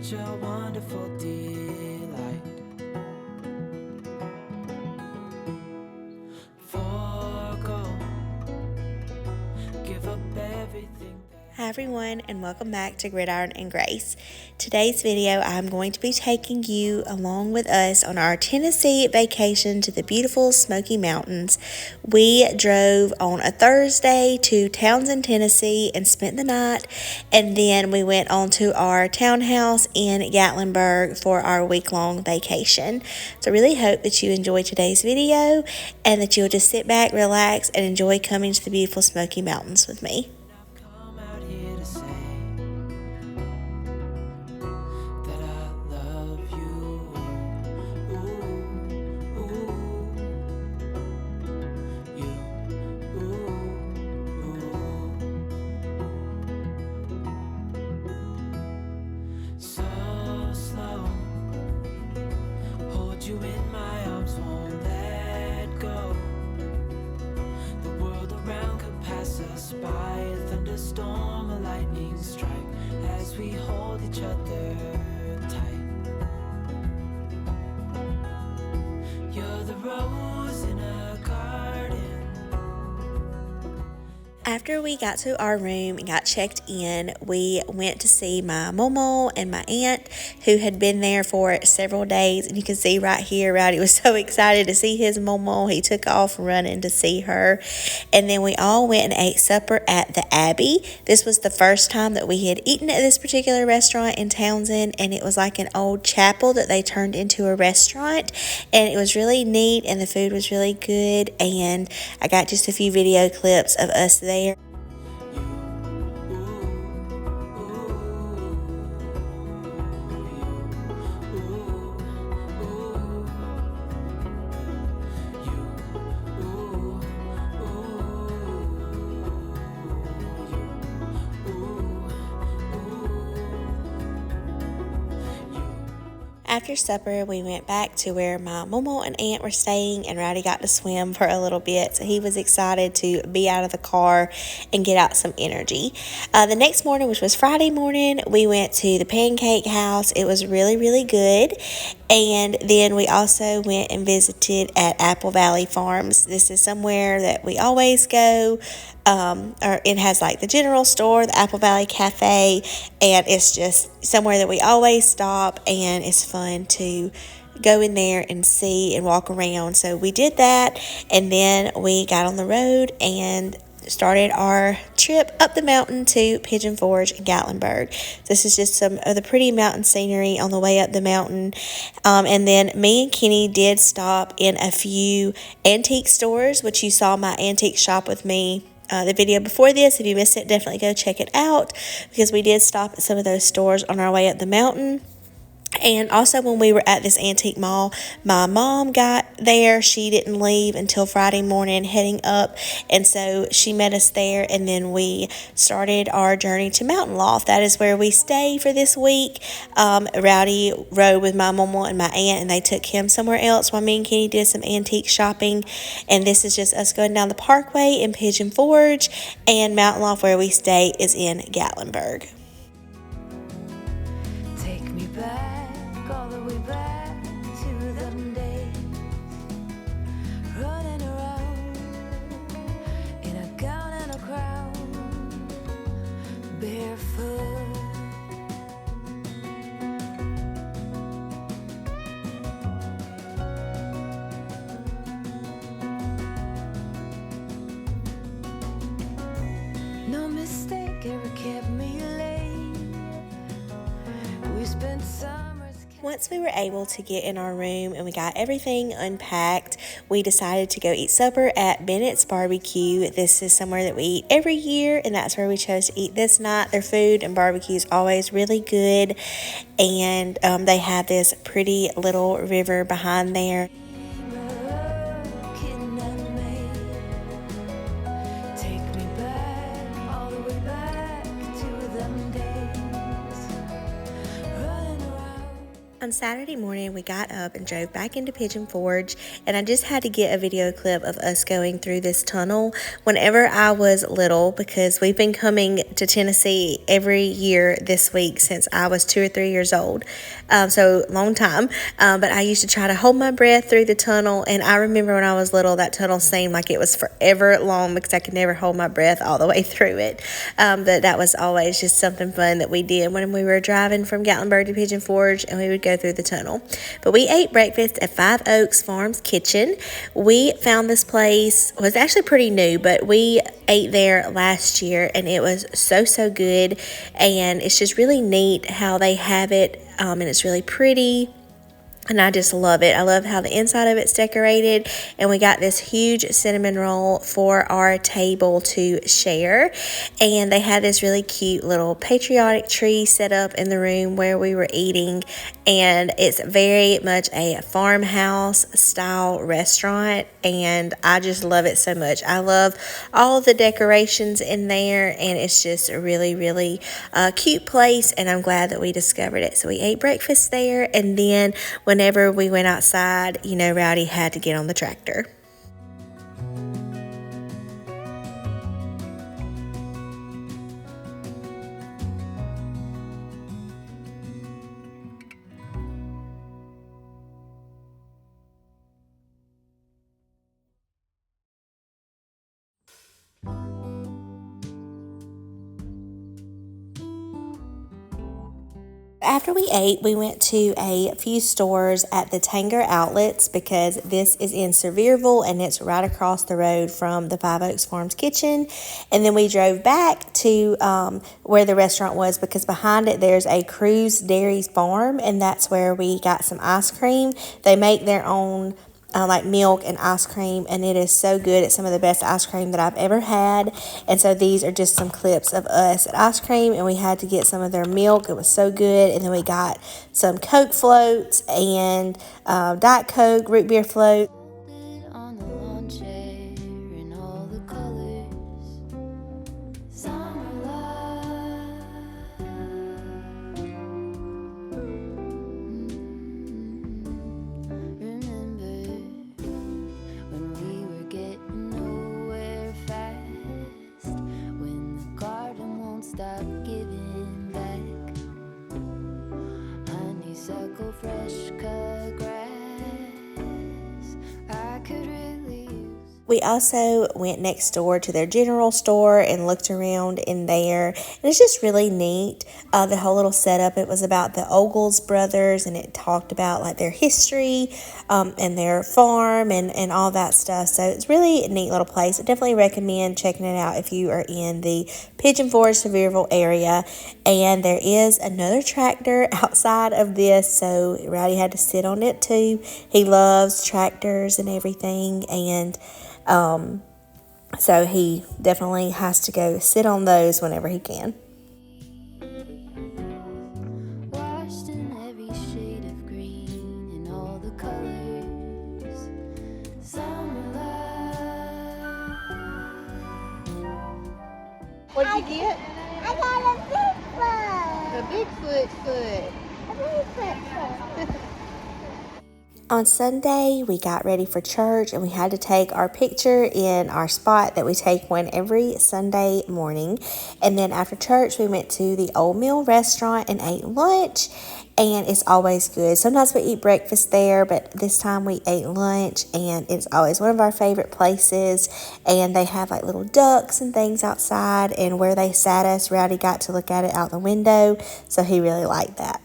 such a wonderful delight. Forgo, give up everything. Hi everyone, and welcome back to Gridiron and Grace. Today's video, I'm going to be taking you along with us on our Tennessee vacation to the beautiful Smoky Mountains. We drove on a Thursday to Townsend, Tennessee and spent the night, and then we went on to our townhouse in Gatlinburg for our week-long vacation. So I really hope that you enjoy today's video and that you'll just sit back, relax, and enjoy coming to the beautiful Smoky Mountains with me. Come out here to say that I love you. Ooh, ooh, you. So slow, hold you in my arms, won't let go. The world around could pass us by, a thunderstorm, a lightning strike, as we hold each other tight. You're the rose in a garden. After we got to our room and got checked in, we went to see my Momo and my aunt who had been there for several days. And you can see right here, Rowdy was so excited to see his Momo. He took off running to see her. And then we all went and ate supper at the Abbey. This was the first time that we had eaten at this particular restaurant in Townsend. And it was like an old chapel that they turned into a restaurant. And it was really neat and the food was really good. And I got just a few video clips of us there. After supper, we went back to where my Momo and aunt were staying, and Rowdy got to swim for a little bit, so he was excited to be out of the car and get out some energy. The next morning, which was Friday morning, we went to the pancake house. It was really, really good. And then we also went and visited at Apple Valley Farms. This is somewhere that we always go. Or it has like the general store, the Apple Valley Cafe, and it's just somewhere that we always stop, and it's fun to go in there and see and walk around. So we did that, and then we got on the road and started our trip up the mountain to Pigeon Forge and Gatlinburg. This is just some of the pretty mountain scenery on the way up the mountain. And then me and Kenny did stop in a few antique stores, which you saw my antique shop with me. The video before this. If you missed it, definitely go check it out because we did stop at some of those stores on our way up the mountain. And also when we were at this antique mall, my mom got there. She didn't leave until Friday morning heading up. And so she met us there, and then we started our journey to Mountain Loft. That is where we stay for this week. Rowdy rode with my mama and my aunt, and they took him somewhere else while me and Kenny did some antique shopping. And this is just us going down the parkway in Pigeon Forge, and Mountain Loft where we stay is in Gatlinburg. Take me back, all the way back to them days, running around in a gown and a crown, barefoot. No mistake ever kept me late. We spent summers. Once we were able to get in our room and we got everything unpacked, we decided to go eat supper at Bennett's Barbecue. This is somewhere that we eat every year, and that's where we chose to eat this night. Their food and barbecue is always really good, and they have this pretty little river behind there. On Saturday morning, we got up and drove back into Pigeon Forge, and I just had to get a video clip of us going through this tunnel whenever I was little, because we've been coming to Tennessee every year this week since I was 2 or 3 years old. So long time. But I used to try to hold my breath through the tunnel, and I remember when I was little, that tunnel seemed like it was forever long because I could never hold my breath all the way through it. But that was always just something fun that we did when we were driving from Gatlinburg to Pigeon Forge, and we would go through the tunnel. But we ate breakfast at Five Oaks Farms Kitchen. We found this place, was actually pretty new, but we ate there last year, and it was so good. And it's just really neat how they have it, and it's really pretty. And I just love it. I love how the inside of it's decorated. And we got this huge cinnamon roll for our table to share. And they had this really cute little patriotic tree set up in the room where we were eating. And it's very much a farmhouse style restaurant. And I just love it so much. I love all the decorations in there. And it's just a really cute place. And I'm glad that we discovered it. So we ate breakfast there. And then whenever we went outside, Rowdy had to get on the tractor. After we ate, we went to a few stores at the Tanger Outlets because this is in Sevierville and it's right across the road from the Five Oaks Farms Kitchen. And then we drove back to where the restaurant was because behind it there's a Cruise Dairies Farm, and that's where we got some ice cream. They make their own like milk and ice cream, and it is so good. It's some of the best ice cream that I've ever had. And so these are just some clips of us at ice cream, and we had to get some of their milk. It was so good. And then we got some Coke floats and Diet Coke, root beer float. On the lawn chair in all the colors, summer love. Remember when we were getting nowhere fast, when the garden won't stop giving back honeysuckle, fresh cut grass. I could really use. We also went next door to their general store and looked around in there. And it's just really neat, the whole little setup. It was about the Ogles brothers, and it talked about like their history and their farm and all that stuff. So it's really a neat little place. I definitely recommend checking it out if you are in the Pigeon Forge, Sevierville area. And there is another tractor outside of this, so Rowdy had to sit on it too. He loves tractors and everything, and so he definitely has to go sit on those whenever he can. Washed in every shade of green and all the colors, summer love. What'd you get? I got a Bigfoot. A Bigfoot foot. A Bigfoot foot. On Sunday, we got ready for church, and we had to take our picture in our spot that we take one every Sunday morning. And then after church, we went to the Old Mill restaurant and ate lunch, and it's always good. Sometimes we eat breakfast there, but this time we ate lunch, and it's always one of our favorite places. And they have like little ducks and things outside, and where they sat us, Rowdy got to look at it out the window, so he really liked that.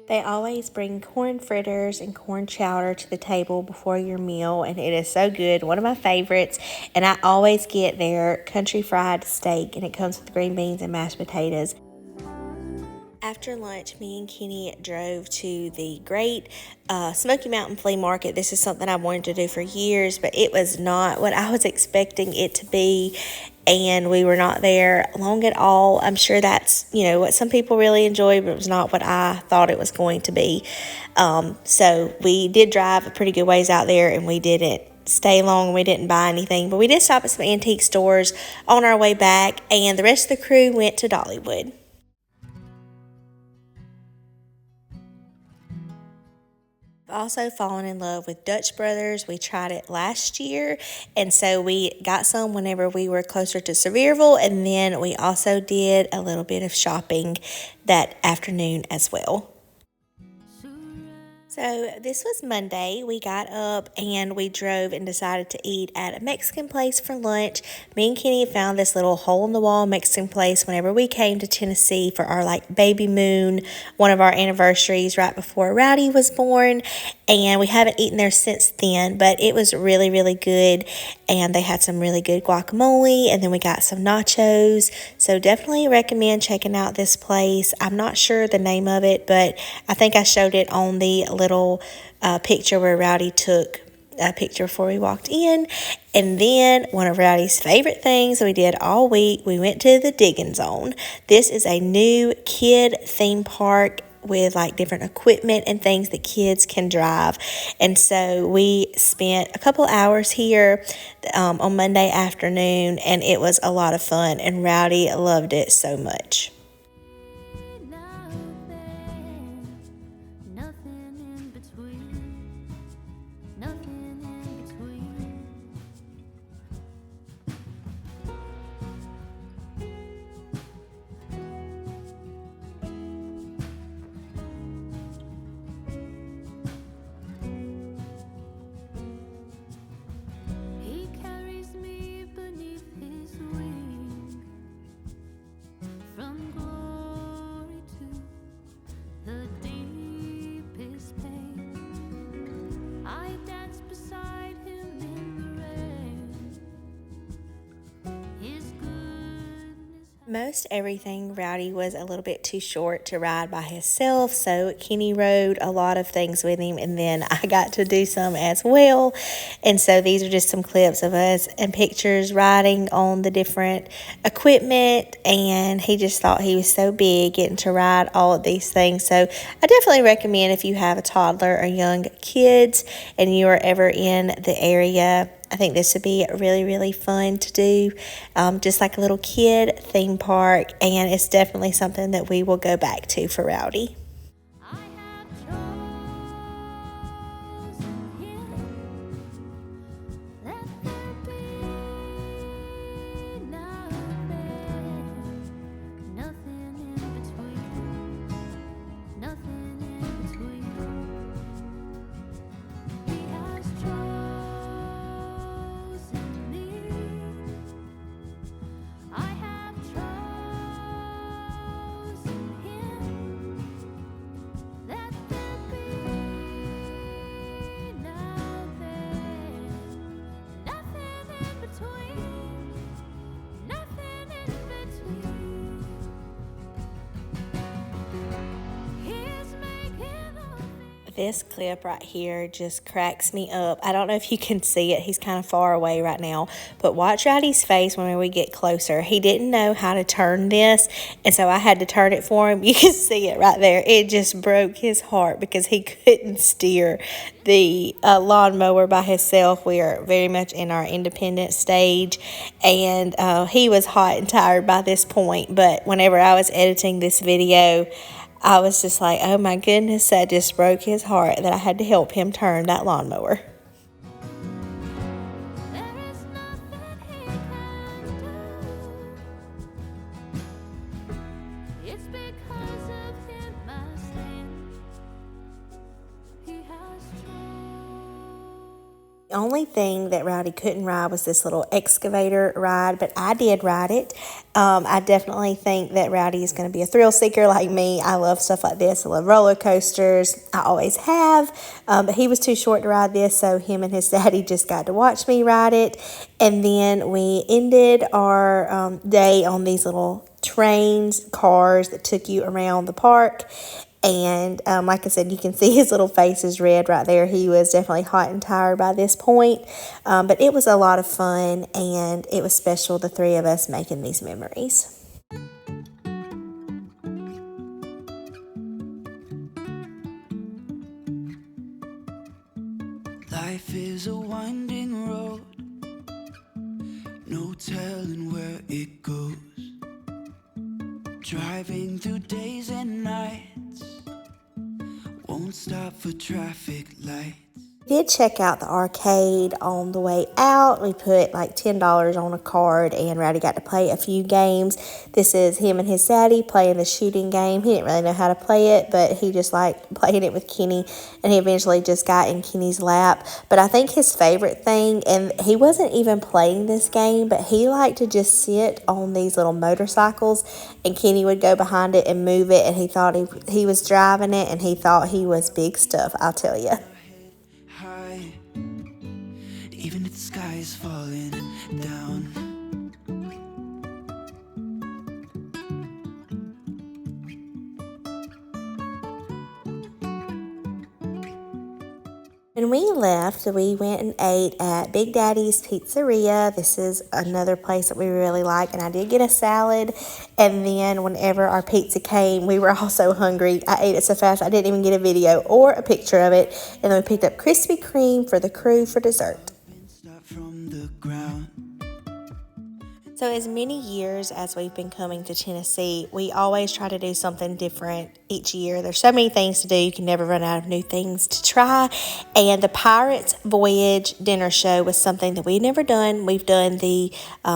They always bring corn fritters and corn chowder to the table before your meal, and it is so good. One of my favorites, and I always get their country fried steak, and it comes with green beans and mashed potatoes. After lunch, me and Kenny drove to the great Smoky Mountain Flea Market. This is something I wanted to do for years, but it was not what I was expecting it to be, and we were not there long at all. I'm sure that's, what some people really enjoy, but it was not what I thought it was going to be. So we did drive a pretty good ways out there, and we didn't stay long. We didn't buy anything, but we did stop at some antique stores on our way back, and the rest of the crew went to Dollywood. I've also fallen in love with Dutch Brothers. We tried it last year, and so we got some whenever we were closer to Sevierville, and then we also did a little bit of shopping that afternoon as well. So this was Monday. We got up and we drove and decided to eat at a Mexican place for lunch. Me and Kenny found this little hole-in-the-wall Mexican place whenever we came to Tennessee for our baby moon, one of our anniversaries right before Rowdy was born. And we haven't eaten there since then, but it was really, really good. And they had some really good guacamole, and then we got some nachos. So definitely recommend checking out this place. I'm not sure the name of it, but I think I showed it on the little picture where Rowdy took a picture before we walked in. And then one of Rowdy's favorite things we did all week, we went to the Digging Zone. This is a new kid theme park with different equipment and things that kids can drive. And so we spent a couple hours here on Monday afternoon, and it was a lot of fun, and Rowdy loved it so much. Most everything Rowdy was a little bit too short to ride by himself, so Kenny rode a lot of things with him, and then I got to do some as well. And so these are just some clips of us and pictures riding on the different equipment, and he just thought he was so big getting to ride all of these things. So I definitely recommend if you have a toddler or young kids and you are ever in the area, I think this would be really, really fun to do, just like a little kid theme park, and it's definitely something that we will go back to for Rowdy. This clip right here just cracks me up. I don't know if you can see it. He's kind of far away right now. But watch Rowdy's face when we get closer. He didn't know how to turn this, and so I had to turn it for him. You can see it right there. It just broke his heart because he couldn't steer the lawnmower by himself. We are very much in our independent stage, and he was hot and tired by this point. But whenever I was editing this video, I was just like, oh my goodness, that just broke his heart that I had to help him turn that lawnmower. The only thing that Rowdy couldn't ride was this little excavator ride, but I did ride it. I definitely think that Rowdy is going to be a thrill seeker like me. I love stuff like this. I love roller coasters. I always have, but he was too short to ride this, so him and his daddy just got to watch me ride it. And then we ended our day on these little cars that took you around the park. And like I said, you can see his little face is red right there. He was definitely hot and tired by this point. But it was a lot of fun, and it was special, the three of us making these memories. Life is a winding road, no telling where it goes. Driving through days and nights, won't stop for traffic lights. Did check out the arcade on the way out. We put like $10 on a card and Rowdy got to play a few games. This is him and his daddy playing the shooting game. He didn't really know how to play it, but he just liked playing it with Kenny, and he eventually just got in Kenny's lap. But I think his favorite thing, and he wasn't even playing this game, but he liked to just sit on these little motorcycles, and Kenny would go behind it and move it, and he thought he was driving it, and he thought he was big stuff, I'll tell you. High, even if the sky is falling down. When we left, we went and ate at Big Daddy's Pizzeria. This is another place that we really like, and I did get a salad. And then whenever our pizza came, we were all so hungry. I ate it so fast I didn't even get a video or a picture of it. And then we picked up Krispy Kreme for the crew for dessert. From the ground. So as many years as we've been coming to Tennessee, we always try to do something different each year. There's so many things to do. You can never run out of new things to try. And the Pirates Voyage dinner show was something that we've never done. We've done the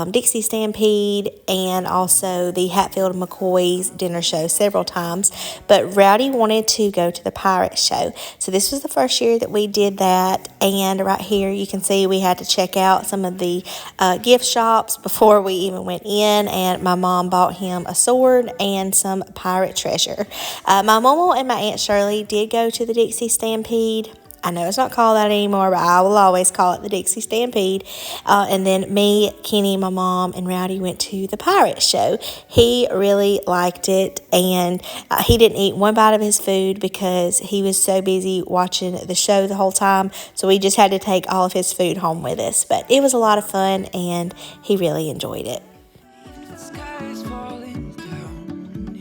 Dixie Stampede and also the Hatfield and McCoy's dinner show several times. But Rowdy wanted to go to the Pirate show. So this was the first year that we did that. And right here you can see we had to check out some of the gift shops before we even went in, and my mom bought him a sword and some pirate treasure. My Momo and my Aunt Shirley did go to the Dixie Stampede. I know it's not called that anymore, but I will always call it the Dixie Stampede. And then me, Kenny, my mom, and Rowdy went to the pirate show. He really liked it, and he didn't eat one bite of his food because he was so busy watching the show the whole time. So we just had to take all of his food home with us. But it was a lot of fun, and he really enjoyed it. The sky is falling down.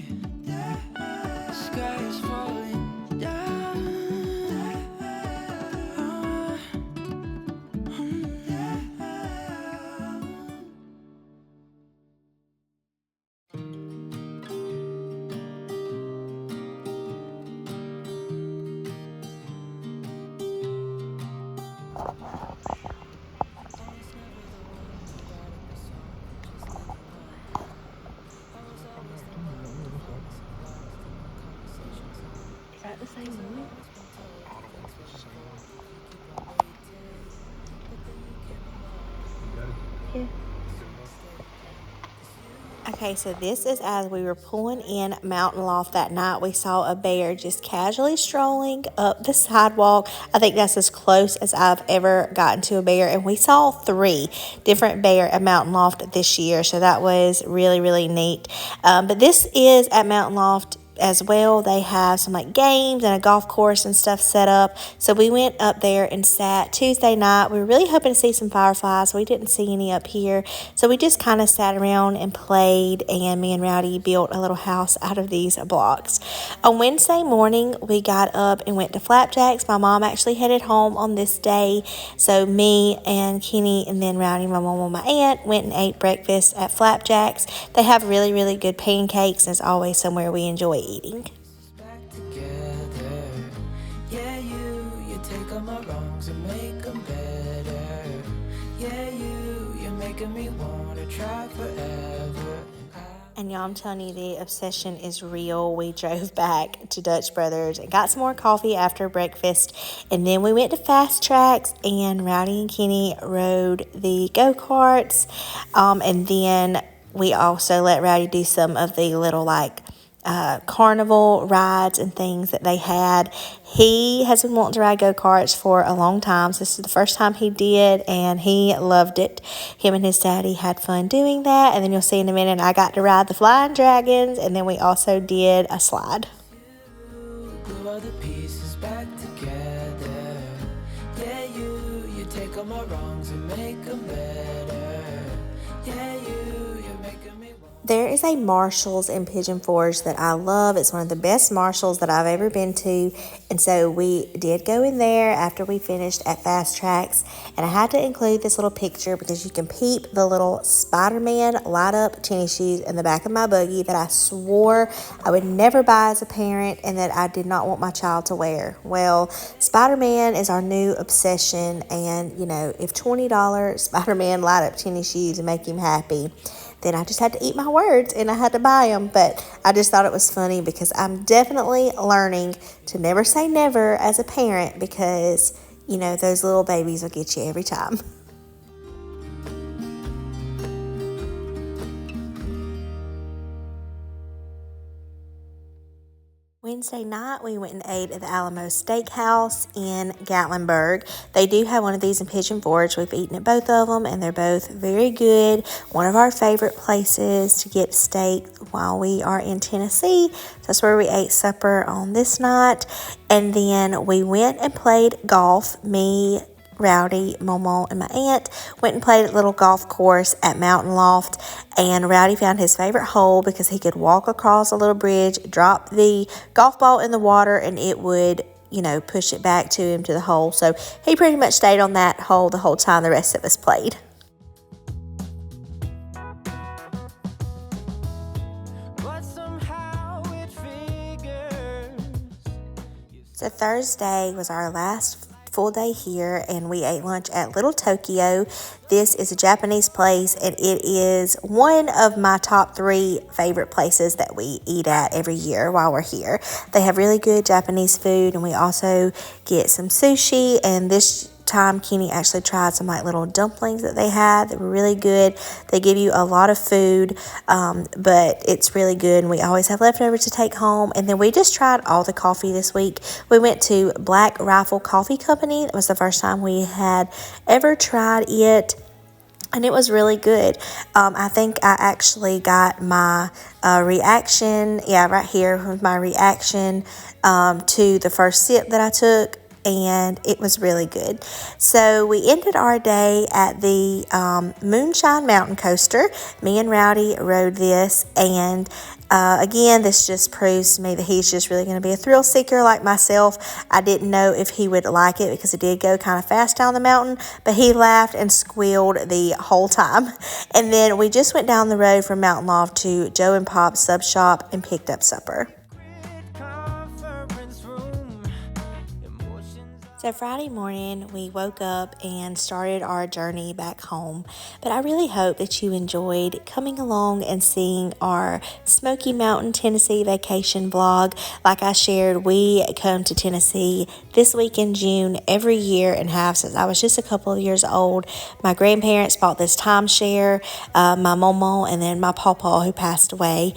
The sky is falling down. Is that the same one? Yeah. Okay, so this is as we were pulling in Mountain Loft that night. We saw a bear just casually strolling up the sidewalk. I think that's as close as I've ever gotten to a bear. And we saw 3 different bear at Mountain Loft this year. So that was really, really neat. But this is at Mountain Loft as well. They have some like games and a golf course and stuff set up. So we went up there and sat Tuesday night. We were really hoping to see some fireflies. We didn't see any up here. So we just kind of sat around and played, and me and Rowdy built a little house out of these blocks. On Wednesday morning, we got up and went to Flapjacks. My mom actually headed home on this day. So me and Kenny and then Rowdy, my mom and my aunt went and ate breakfast at Flapjacks. They have really, really good pancakes, and it's always somewhere we enjoy eating. Back together. Yeah, you take all my wrongs and make them better. Yeah, you're making me want to try forever. And y'all, I'm telling you, the obsession is real. We drove back to Dutch Brothers and got some more coffee after breakfast. And then we went to Fast Tracks, and Rowdy and Kenny rode the go-karts. And then we also let Rowdy do some of the little like carnival rides and things that they had. He has been wanting to ride go-karts for a long time, so this is the first time he did, and he loved it. Him and his daddy had fun doing that. And then you'll see in a minute I got to ride the flying dragons, and then we also did a slide. Glue all the pieces back together. Yeah, you take all my wrongs and make them better. Yeah, you're making me want. There is a Marshall's in Pigeon Forge that I love. It's one of the best Marshalls that I've ever been to. And so we did go in there after we finished at Fast Tracks. And I had to include this little picture because you can peep the little Spider-Man light up tennis shoes in the back of my buggy that I swore I would never buy as a parent and that I did not want my child to wear. Well, Spider-Man is our new obsession. And, you know, if $20 Spider-Man light up tennis shoes would make him happy, then I just had to eat my words and I had to buy them. But I just thought it was funny because I'm definitely learning to never say never as a parent because, you know, those little babies will get you every time. Wednesday night, we went and ate at the Alamo Steakhouse in Gatlinburg. They do have one of these in Pigeon Forge. We've eaten at both of them, and they're both very good. One of our favorite places to get steak while we are in Tennessee. That's where we ate supper on this night. And then we went and played golf. Me, Rowdy, Momo, and my aunt went and played at a little golf course at Mountain Loft, and Rowdy found his favorite hole because he could walk across a little bridge, drop the golf ball in the water, and it would, you know, push it back to him to the hole. So he pretty much stayed on that hole the whole time the rest of us played. So Thursday was our last full day here, and we ate lunch at Little Tokyo. This is a Japanese place, and it is one of my top 3 favorite places that we eat at every year while we're here. They have really good Japanese food, and we also get some sushi, and this time Kenny actually tried some like little dumplings that they had that were really good. They give you a lot of food, but it's really good, and we always have leftovers to take home. And then we just tried all the coffee this week. We went to Black Rifle Coffee Company. It was the first time we had ever tried it, and it was really good. I think I actually got my reaction, right here was my reaction to the first sip that I took, and it was really good. So we ended our day at the Moonshine Mountain Coaster. Me and Rowdy rode this, and again, this just proves to me that he's just really going to be a thrill seeker like myself. I didn't know if he would like it because it did go kind of fast down the mountain, but he laughed and squealed the whole time. And then we just went down the road from Mountain Loft to Joe and Pop's sub shop and picked up supper. So Friday morning, we woke up and started our journey back home. But I really hope that you enjoyed coming along and seeing our Smoky Mountain, Tennessee vacation vlog. Like I shared, we come to Tennessee this week in June every year and have since I was just a couple of years old. My grandparents bought this timeshare, my Momo, and then my pawpaw who passed away.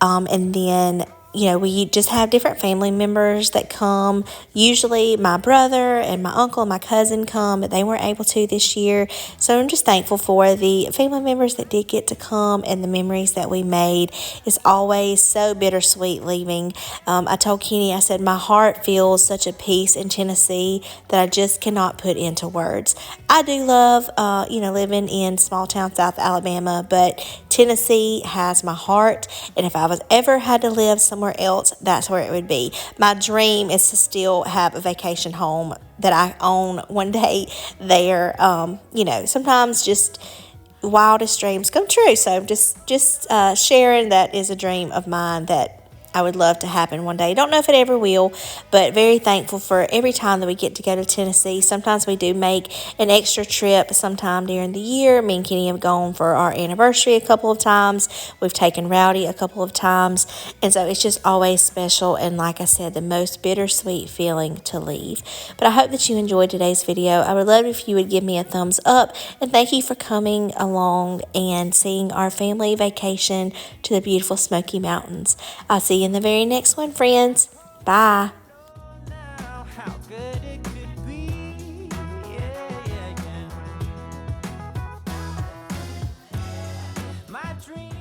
And then we just have different family members that come. Usually my brother and my uncle and my cousin come, but they weren't able to this year. So I'm just thankful for the family members that did get to come and the memories that we made. It's always so bittersweet leaving. I told Kenny, I said, my heart feels such a peace in Tennessee that I just cannot put into words. I do love, living in small town South Alabama, but Tennessee has my heart. And if I was ever had to live somewhere else, that's where it would be. My dream is to still have a vacation home that I own one day there. Sometimes just wildest dreams come true. So just sharing that is a dream of mine that I would love to happen one day. Don't know if it ever will, but very thankful for every time that we get to go to Tennessee. Sometimes we do make an extra trip sometime during the year. Me and Kenny have gone for our anniversary a couple of times. We've taken Rowdy a couple of times. And so it's just always special. And like I said, the most bittersweet feeling to leave. But I hope that you enjoyed today's video. I would love if you would give me a thumbs up. And thank you for coming along and seeing our family vacation to the beautiful Smoky Mountains. I'll see you in the very next one, friends. Bye. My dream